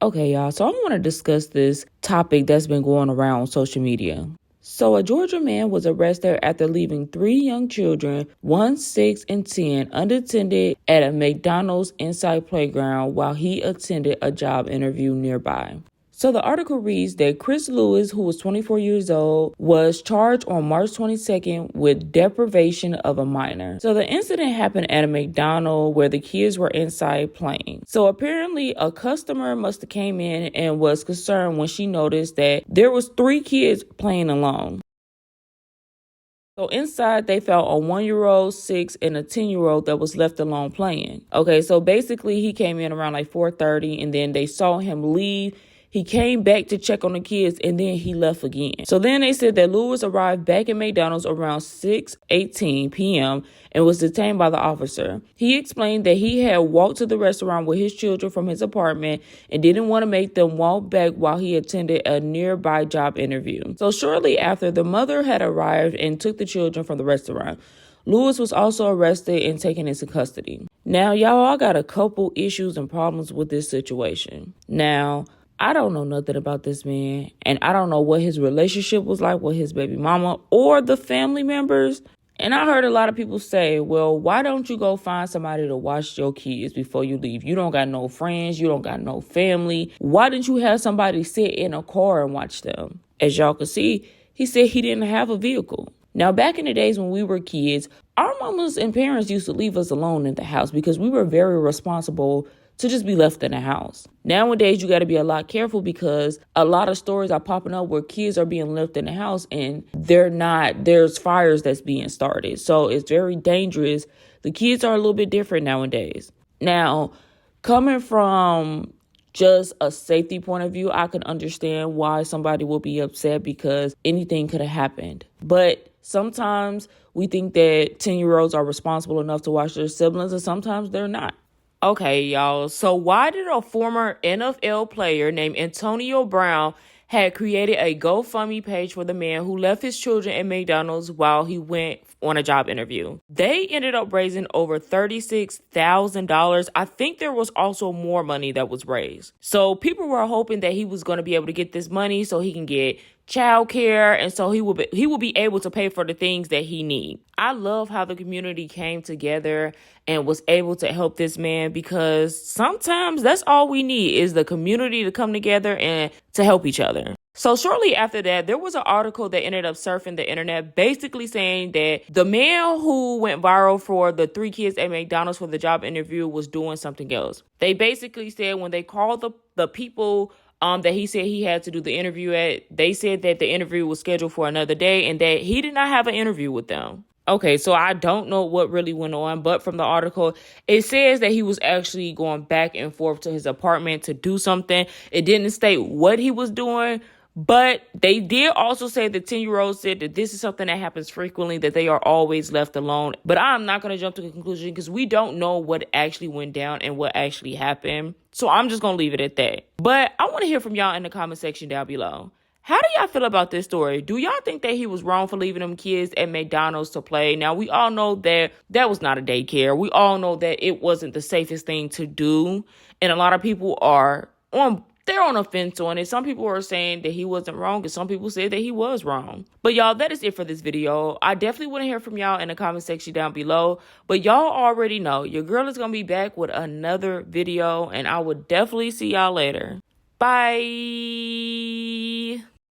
Okay, y'all, so I want to discuss this topic that's been going around on social media. So a Georgia man was arrested after leaving 3 young children, 1, 6, and 10, unattended at a McDonald's inside playground while he attended a job interview nearby. So the article reads that Chris Lewis, who was 24 years old, was charged on March 22nd with deprivation of a minor. So the incident happened at a McDonald's where the kids were inside playing. So apparently a customer must have came in and was concerned when she noticed that there was 3 kids playing alone. So inside, they found a 1-year-old, 6, and a 10-year-old that was left alone playing. Okay, so basically he came in around like 4:30 and then they saw him leave. He came back to check on the kids and then he left again. So then they said that Lewis arrived back at McDonald's around 6:18 p.m. and was detained by the officer. He explained that he had walked to the restaurant with his children from his apartment and didn't want to make them walk back while he attended a nearby job interview. So shortly after, the mother had arrived and took the children from the restaurant. Lewis was also arrested and taken into custody. Now, y'all, I got a couple issues and problems with this situation. Now, I don't know nothing about this man, and I don't know what his relationship was like with his baby mama or the family members. And I heard a lot of people say, well, why don't you go find somebody to watch your kids before you leave? You don't got no friends. You don't got no family. Why didn't you have somebody sit in a car and watch them? As y'all can see, he said he didn't have a vehicle. Now, back in the days when we were kids, our mamas and parents used to leave us alone in the house because we were very responsible to just be left in the house. Nowadays, you got to be a lot careful because a lot of stories are popping up where kids are being left in the house and there's fires that's being started. So it's very dangerous. The kids are a little bit different nowadays. Now, coming from just a safety point of view, I can understand why somebody will be upset because anything could have happened. But sometimes we think that 10-year-olds are responsible enough to watch their siblings and sometimes they're not. Okay, y'all. So why did a former NFL player named Antonio Brown had created a GoFundMe page for the man who left his children at McDonald's while he went on a job interview? They ended up raising over $36,000. I think there was also more money that was raised. So people were hoping that he was going to be able to get this money so he can get childcare, and so he will be able to pay for the things that he needs. I love how the community came together and was able to help this man because sometimes that's all we need is the community to come together and to help each other. So shortly after that, there was an article that ended up surfing the internet basically saying that the man who went viral for the 3 kids at McDonald's for the job interview was doing something else. They basically said when they called the people that he said he had to do the interview at, they said that the interview was scheduled for another day and that he did not have an interview with them. Okay, so I don't know what really went on, but from the article, it says that he was actually going back and forth to his apartment to do something. It didn't state what he was doing, but they did also say the 10-year-old said that this is something that happens frequently, that they are always left alone. But I'm not going to jump to the conclusion because we don't know what actually went down and what actually happened. So I'm just going to leave it at that. But I want to hear from y'all in the comment section down below. How do y'all feel about this story? Do y'all think that he was wrong for leaving them kids at McDonald's to play? Now, we all know that that was not a daycare. We all know that it wasn't the safest thing to do. And a lot of people they're on a fence on it. Some people are saying that he wasn't wrong, and some people said that he was wrong. But y'all, that is it for this video. I definitely want to hear from y'all in the comment section down below. But y'all already know your girl is going to be back with another video, and I will definitely see y'all later. Bye.